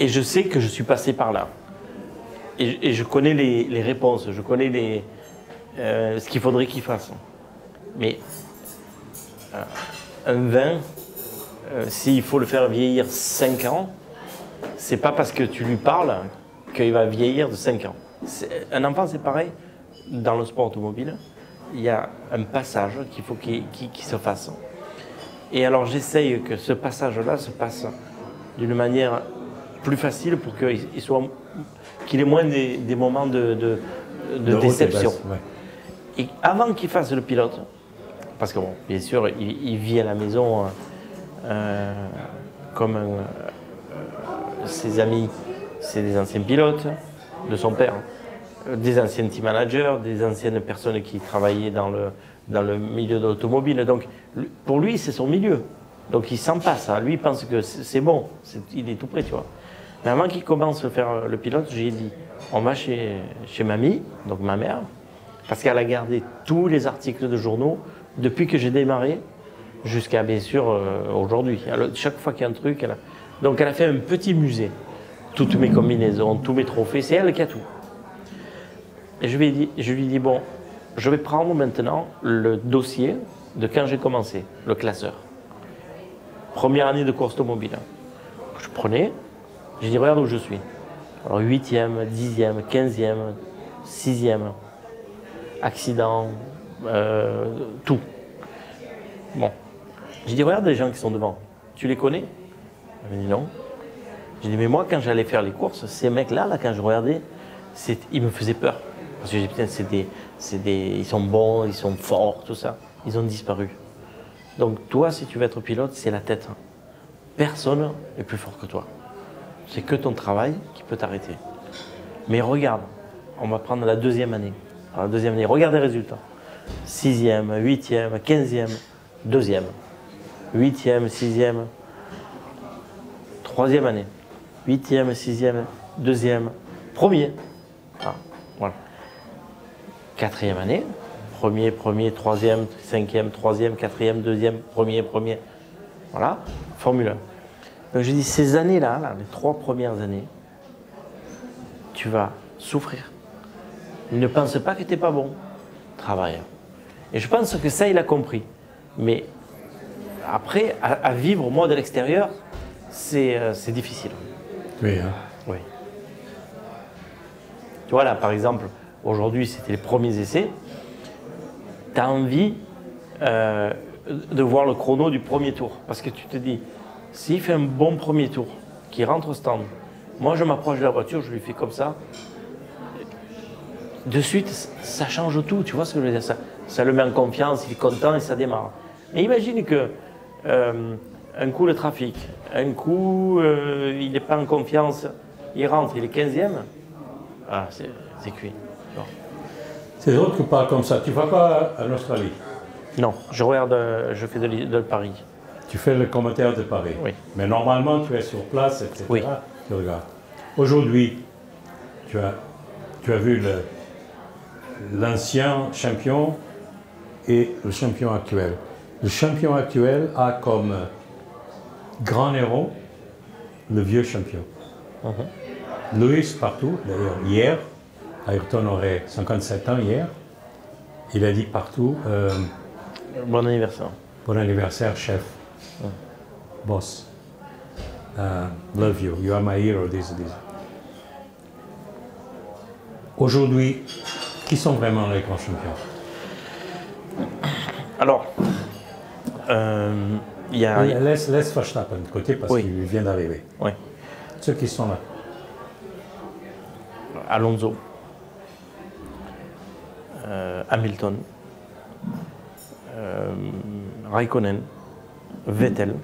Et je sais que je suis passé par là. Et je connais les réponses, je connais ce qu'il faudrait qu'il fasse. Mais un vin, s'il faut le faire vieillir 5 ans, c'est pas parce que tu lui parles qu'il va vieillir de 5 ans. Un enfant, c'est pareil. Dans le sport automobile, il y a un passage qu'il faut qu'il se fasse. Et alors j'essaye que ce passage-là se passe d'une manière plus facile pour qu'il ait moins des moments de déception. Ouais. Et avant qu'il fasse le pilote, parce que bon, bien sûr, il vit à la maison comme ses amis, c'est des anciens pilotes de son père, des anciens team managers, des anciennes personnes qui travaillaient dans le milieu de l'automobile. Donc pour lui, c'est son milieu. Donc il s'en passe. Lui, il pense que c'est bon, il est tout prêt, tu vois. Mais avant qu'il commence à faire le pilote, j'ai dit, on va chez mamie, donc ma mère, parce qu'elle a gardé tous les articles de journaux depuis que j'ai démarré jusqu'à, bien sûr, aujourd'hui. Chaque fois qu'il y a un truc, donc elle a fait un petit musée. Toutes mes combinaisons, tous mes trophées, c'est elle qui a tout. Et je lui ai dit, bon, je vais prendre maintenant le dossier de quand j'ai commencé, le classeur. Première année de course automobile. Je prenais. J'ai dit, regarde où je suis. Alors 8e, 10e, 15e, 6e, accident, tout. Bon. J'ai dit, regarde les gens qui sont devant. Tu les connais? Elle m'a dit non. J'ai dit, mais moi, quand j'allais faire les courses, ces mecs-là, quand je regardais, ils me faisaient peur. Parce que j'ai dit, putain, ils sont bons, ils sont forts, tout ça. Ils ont disparu. Donc toi, si tu veux être pilote, c'est la tête. Personne n'est plus fort que toi. C'est que ton travail qui peut t'arrêter. Mais regarde, on va prendre la deuxième année. Alors, la deuxième année, regarde les résultats. 6e, 8e, 15e, 2e. 8e, 6e. troisième année, huitième, sixième, deuxième, premier. Ah, voilà. Quatrième année, premier, troisième, cinquième, troisième, quatrième, deuxième, premier. Voilà, Formule 1. Donc je dis, ces années-là, les 3 premières années, tu vas souffrir. Ne pense pas que tu n'es pas bon. Travaille. Et je pense que ça, il a compris. Mais après, à vivre, moi, de l'extérieur, c'est difficile. Oui, hein. Oui. Tu vois, là, par exemple, aujourd'hui, c'était les premiers essais. Tu as envie de voir le chrono du premier tour. Parce que tu te dis, s'il fait un bon premier tour, qu'il rentre au stand, moi, je m'approche de la voiture, je lui fais comme ça. De suite, ça change tout, tu vois ce que je veux dire, ça le met en confiance, il est content et ça démarre. Mais imagine que un coup le trafic, un coup il n'est pas en confiance, il rentre, il est 15e, ah, c'est cuit. C'est drôle que tu parles comme ça. Tu ne vas pas en Australie? Non, je fais de Paris. Tu fais le commentaire de Paris. Oui. Mais normalement, tu es sur place, etc. Oui. Tu regardes. Aujourd'hui, tu as vu l'ancien champion et le champion actuel. Le champion actuel a comme grand héros le vieux champion. Lewis partout, d'ailleurs hier, Ayrton aurait 57 ans hier, il a dit partout bon anniversaire. Bon anniversaire chef, boss, love you, you are my hero, this. Aujourd'hui, qui sont vraiment les grands champions? Alors, il y a... Laisse Verstappen de côté parce qu'il vient d'arriver. Oui. Ceux qui sont là. Alonso, Hamilton, Raikkonen, Vettel.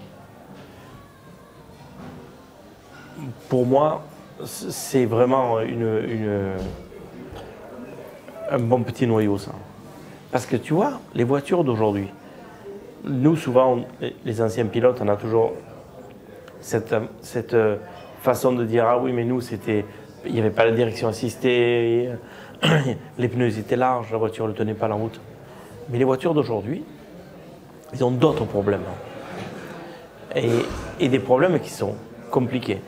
Pour moi, c'est vraiment un bon petit noyau, ça. Parce que tu vois, les voitures d'aujourd'hui, nous, souvent, les anciens pilotes, on a toujours cette façon de dire « Ah oui, mais nous, il n'y avait pas la direction assistée, les pneus étaient larges, la voiture ne tenait pas la route. » Mais les voitures d'aujourd'hui, ils ont d'autres problèmes. Et des problèmes qui sont compliqués.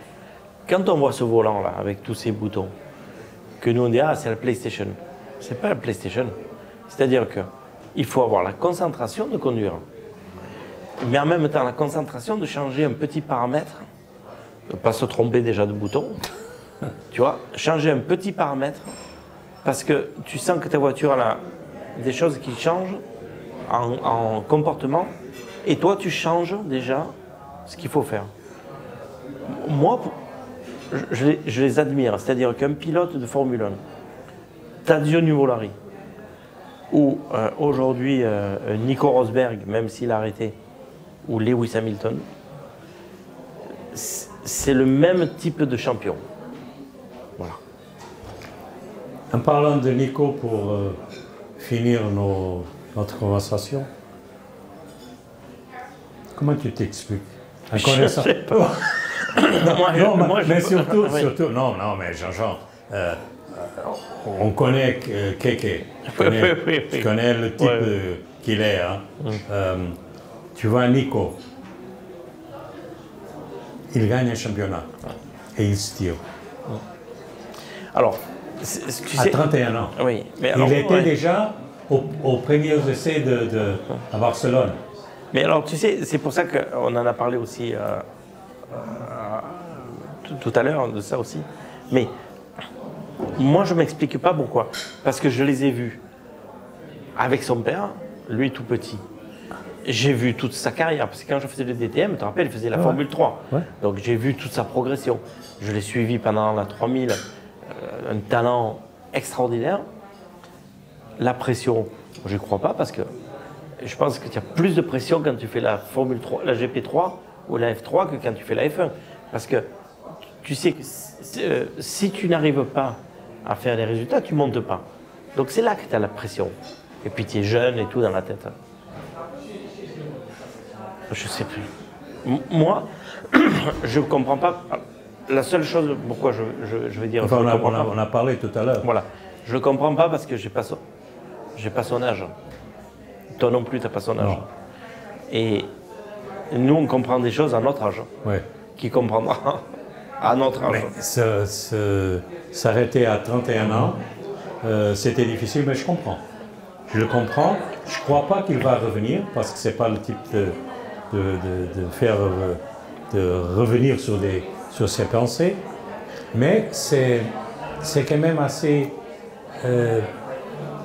Quand on voit ce volant-là, avec tous ces boutons, que nous on dit « Ah, c'est la PlayStation ». Ce n'est pas la PlayStation. C'est-à-dire qu'il faut avoir la concentration de conduire, mais en même temps la concentration de changer un petit paramètre, de ne pas se tromper déjà de bouton, tu vois, changer un petit paramètre, parce que tu sens que ta voiture a des choses qui changent en comportement, et toi tu changes déjà ce qu'il faut faire. Moi, je les admire, c'est-à-dire qu'un pilote de Formule 1, Tadzio Nuvolari, ou aujourd'hui Nico Rosberg, même s'il a arrêté, ou Lewis Hamilton, c'est le même type de champion. Voilà. En parlant de Nico, pour finir notre conversation, comment tu t'expliques? Je sais pas. mais surtout, non, mais Jean-Jean, on connaît Keke, tu connais le type qu'il est. Hein. Tu vois Nico, il gagne un championnat et il se tire. Alors, tu sais, à 31 ans. Oui, mais alors, il était déjà aux premiers essais à Barcelone. Mais alors, tu sais, c'est pour ça qu'on en a parlé aussi tout à l'heure de ça aussi. Mais moi, je ne m'explique pas pourquoi. Parce que je les ai vus avec son père, lui tout petit. J'ai vu toute sa carrière, parce que quand je faisais le DTM, tu te rappelles, il faisait la Formule 3. Ouais. Donc j'ai vu toute sa progression. Je l'ai suivi pendant la 3000, un talent extraordinaire. La pression, je ne crois pas, parce que je pense qu'il y a plus de pression quand tu fais la Formule 3, la GP3 ou la F3 que quand tu fais la F1. Parce que tu sais que si tu n'arrives pas à faire les résultats, tu ne montes pas. Donc c'est là que tu as la pression. Et puis tu es jeune et tout dans la tête. Je ne sais plus. Moi, je ne comprends pas. La seule chose, pourquoi je vais dire. Enfin, on a parlé tout à l'heure. Voilà. Je ne comprends pas parce que j'ai pas son âge. Toi non plus, tu n'as pas son âge. Non. Et nous, on comprend des choses à notre âge. Ouais. Qui comprendra à notre âge. S'arrêter à 31 ans, c'était difficile, mais je comprends. Je le comprends. Je ne crois pas qu'il va revenir, parce que ce n'est pas le type de revenir sur ses pensées. Mais c'est quand même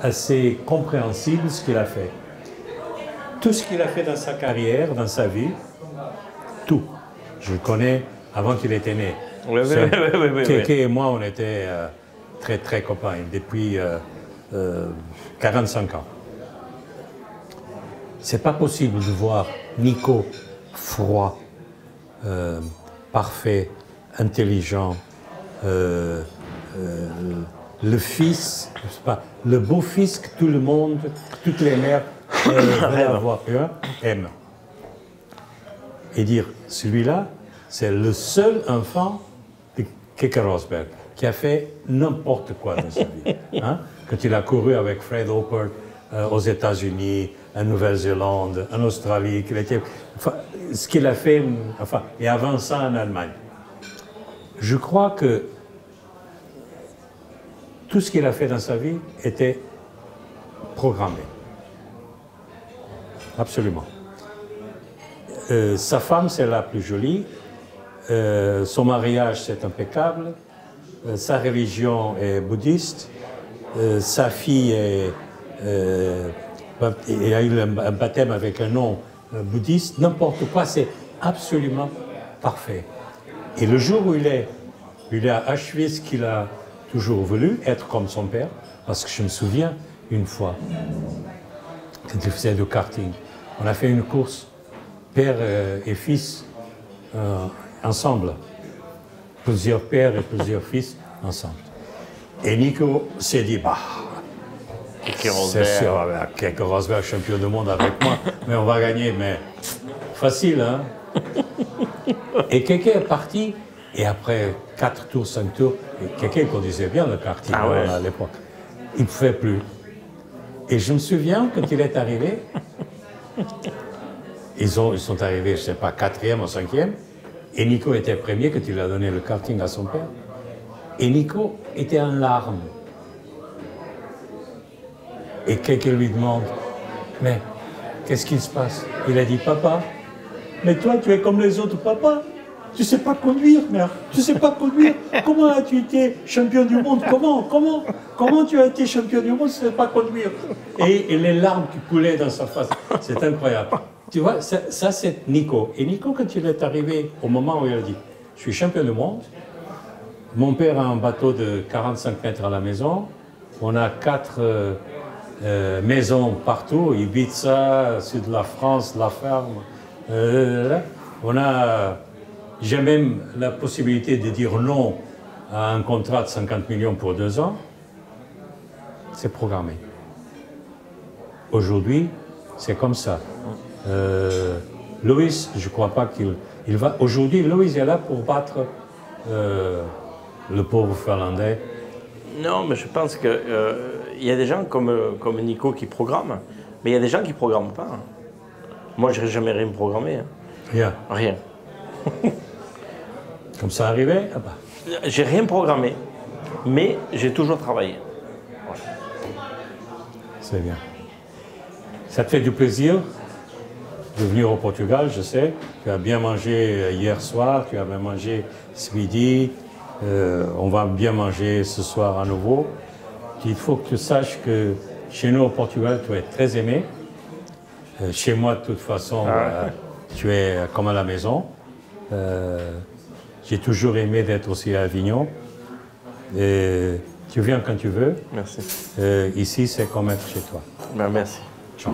assez compréhensible ce qu'il a fait. Tout ce qu'il a fait dans sa carrière, dans sa vie, tout. Je le connais avant qu'il était né. Oui. Kéké et moi, on était très, très copains depuis 45 ans. C'est pas possible de voir Nico froid, parfait, intelligent, le fils, je sais pas, le beau fils que tout le monde, que toutes les mères veulent avoir aiment. Et dire, celui-là, c'est le seul enfant de Keke Rosberg qui a fait n'importe quoi dans sa vie. Hein? Quand il a couru avec Fred Hopper aux États-Unis, en Nouvelle-Zélande, en Australie, ce qu'il a fait, et avant ça en Allemagne. Je crois que tout ce qu'il a fait dans sa vie était programmé. Absolument. Sa femme, c'est la plus jolie. Son mariage, c'est impeccable. Sa religion est bouddhiste. Sa fille a eu un baptême avec un nom bouddhiste. N'importe quoi, c'est absolument parfait. Et le jour où il a achevé ce qu'il a toujours voulu, être comme son père, parce que je me souviens, une fois, quand il faisait du karting, on a fait une course, père et fils, ensemble. Plusieurs pères et plusieurs fils ensemble. Et Nico s'est dit, c'est sûr, Keke Rosberg, champion du monde avec moi, mais on va gagner, mais facile, hein. Et Keke est parti, et après 4 tours, 5 tours, Keke conduisait bien le karting à l'époque. Il ne pouvait plus. Et je me souviens, quand il est arrivé, ils sont arrivés, je ne sais pas, 4e ou 5e, et Nico était premier quand il a donné le karting à son père. Et Nico était en larmes. Et quelqu'un lui demande, mais qu'est-ce qu'il se passe? Il a dit, papa, mais toi tu es comme les autres papas. Tu ne sais pas conduire, merde. Tu ne sais pas conduire. Comment as-tu été champion du monde? Comment tu as été champion du monde si tu ne sais pas conduire? Et les larmes qui coulaient dans sa face, c'est incroyable. Tu vois, ça c'est Nico. Et Nico, quand il est arrivé au moment où il a dit, je suis champion du monde, mon père a un bateau de 45 mètres à la maison, on a 4 maisons partout, Ibiza, sud de la France, La Ferme, j'ai même la possibilité de dire non à un contrat de 50 millions pour 2 ans. C'est programmé. Aujourd'hui, c'est comme ça. Lewis, je ne crois pas qu'il va... Aujourd'hui, Lewis est là pour battre le pauvre Finlandais. Non, mais je pense qu'il y a des gens comme Nico qui programment, mais il y a des gens qui ne programment pas. Moi, je n'ai jamais rien programmé. Hein. Rien. Rien. Comme ça arrivait, J'ai rien programmé, mais j'ai toujours travaillé. Voilà. C'est bien. Ça te fait du plaisir de venir au Portugal, je sais. Tu as bien mangé hier soir, tu as bien mangé ce midi. On va bien manger ce soir à nouveau. Il faut que tu saches que chez nous au Portugal, tu es très aimé. Chez moi, de toute façon, tu es comme à la maison. J'ai toujours aimé d'être aussi à Avignon. Et tu viens quand tu veux. Merci. Ici, c'est comme être chez toi. Ben, merci. Ciao.